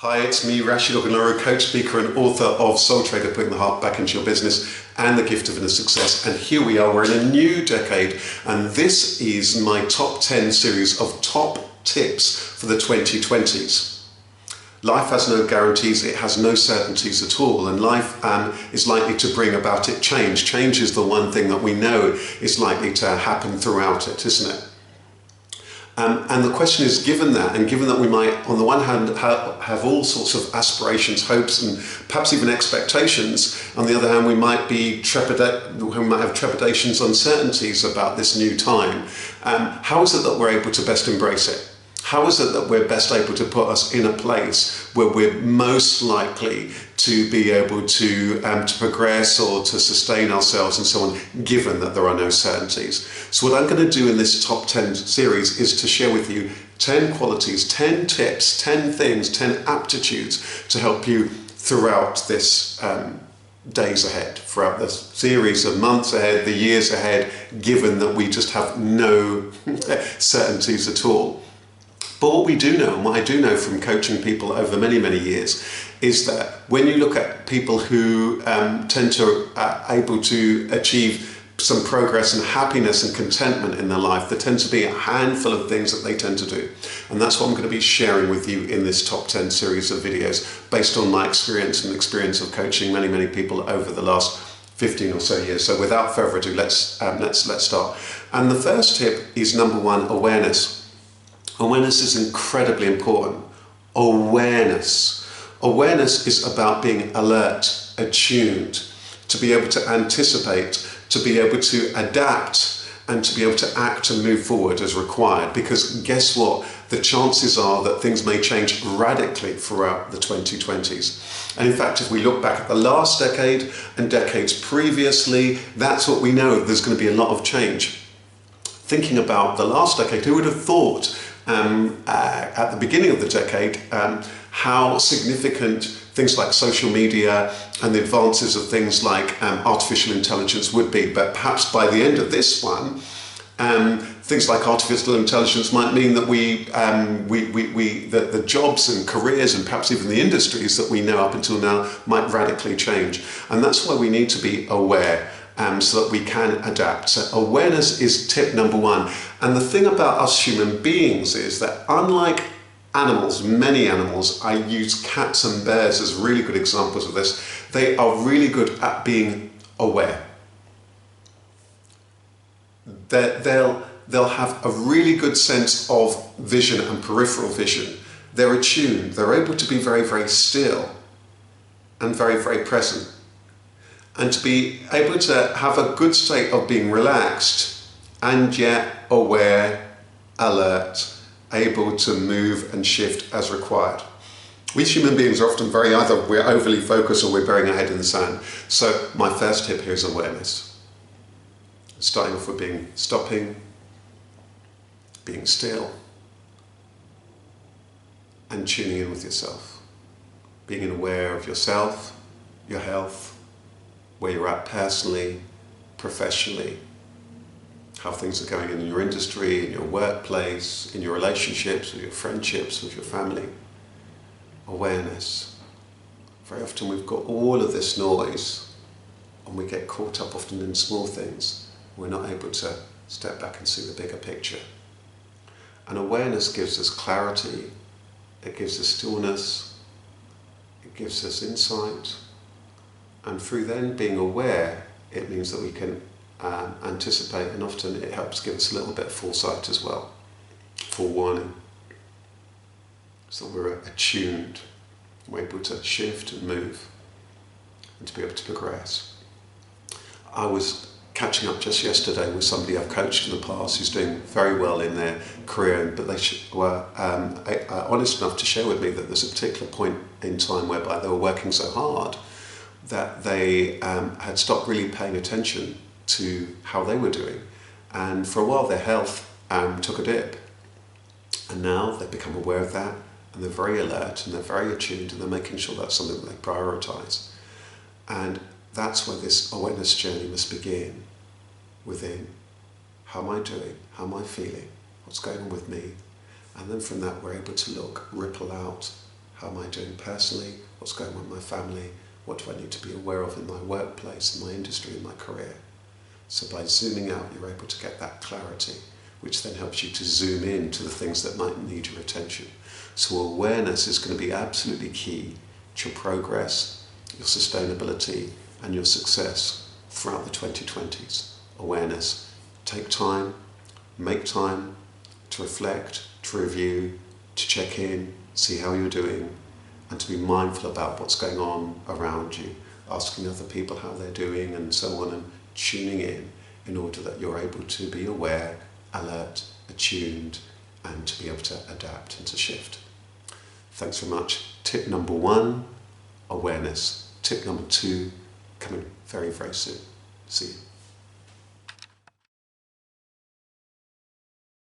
Hi, it's me, Rasheed Ogunlaru, coach, speaker and author of Soul Trader, Putting the Heart Back into Your Business and the Gift of Inner Success. And here we are, we're in a new decade, and this is my top 10 series of top tips for the 2020s. Life has no guarantees, it has no certainties at all, and life is likely to bring about it change. Change is the one thing that we know is likely to happen throughout it, isn't it? And the question is, given that we might, on the one hand, have all sorts of aspirations, hopes, and perhaps even expectations, on the other hand, we might have trepidations, uncertainties about this new time. How is it that we're able to best embrace it? How is it that we're best able to put us in a place where we're most likely to be able to progress or to sustain ourselves and so on, given that there are no certainties? So what I'm going to do in this top 10 series is to share with you 10 qualities, 10 tips, 10 things, 10 aptitudes to help you throughout this days ahead, throughout the series of months ahead, the years ahead, given that we just have no certainties at all. But what we do know, and what I do know from coaching people over many, many years, is that when you look at people who tend to able to achieve some progress and happiness and contentment in their life, there tends to be a handful of things that they tend to do. And that's what I'm going to be sharing with you in this top 10 series of videos, based on my experience and experience of coaching many, many people over the last 15 or so years. So without further ado, let's start. And the first tip is number one, awareness. Awareness is incredibly important. Awareness. Awareness is about being alert, attuned, to be able to anticipate, to be able to adapt, and to be able to act and move forward as required. Because guess what? The chances are that things may change radically throughout the 2020s. And in fact, if we look back at the last decade and decades previously, that's what we know. There's going to be a lot of change. Thinking about the last decade, who would have thought at the beginning of the decade how significant things like social media and the advances of things like artificial intelligence would be. But perhaps by the end of this one, things like artificial intelligence might mean that the jobs and careers and perhaps even the industries that we know up until now might radically change. And that's why we need to be aware, so that we can adapt. So awareness is tip number one. And the thing about us human beings is that, unlike animals, many animals, I use cats and bears as really good examples of this, they are really good at being aware. They'll have a really good sense of vision and peripheral vision. They're attuned. They're able to be very, very still and very, very present. And to be able to have a good state of being relaxed and yet aware, alert, able to move and shift as required. We human beings are often either we're overly focused or we're burying our head in the sand. So my first tip here is awareness. Starting off with stopping, being still, and tuning in with yourself. Being aware of yourself, your health, where you're at personally, professionally, how things are going in your industry, in your workplace, in your relationships, with your friendships, with your family. Awareness. Very often we've got all of this noise and we get caught up often in small things. We're not able to step back and see the bigger picture. And awareness gives us clarity, it gives us stillness, it gives us insight. And through then being aware, it means that we can anticipate, and often it helps give us a little bit of foresight as well, forewarning. So we're attuned, we're able to shift and move and to be able to progress. I was catching up just yesterday with somebody I've coached in the past who's doing very well in their career, but they were honest enough to share with me that there's a particular point in time whereby they were working so hard that they had stopped really paying attention to how they were doing. And for a while their health took a dip. And now they've become aware of that, and they're very alert and they're very attuned, and they're making sure that's something that they prioritise. And that's where this awareness journey must begin, within. How am I doing? How am I feeling? What's going on with me? And then from that we're able to ripple out. How am I doing personally? What's going on in my family? What do I need to be aware of in my workplace, in my industry, in my career? So by zooming out, you're able to get that clarity, which then helps you to zoom in to the things that might need your attention. So awareness is going to be absolutely key to your progress, your sustainability, and your success throughout the 2020s. Awareness. Take time, make time to reflect, to review, to check in, see how you're doing, and to be mindful about what's going on around you, asking other people how they're doing and so on, and tuning in order that you're able to be aware, alert, attuned, and to be able to adapt and to shift. Thanks very much. Tip number 1, awareness. Tip number 2, coming very, very soon. See you.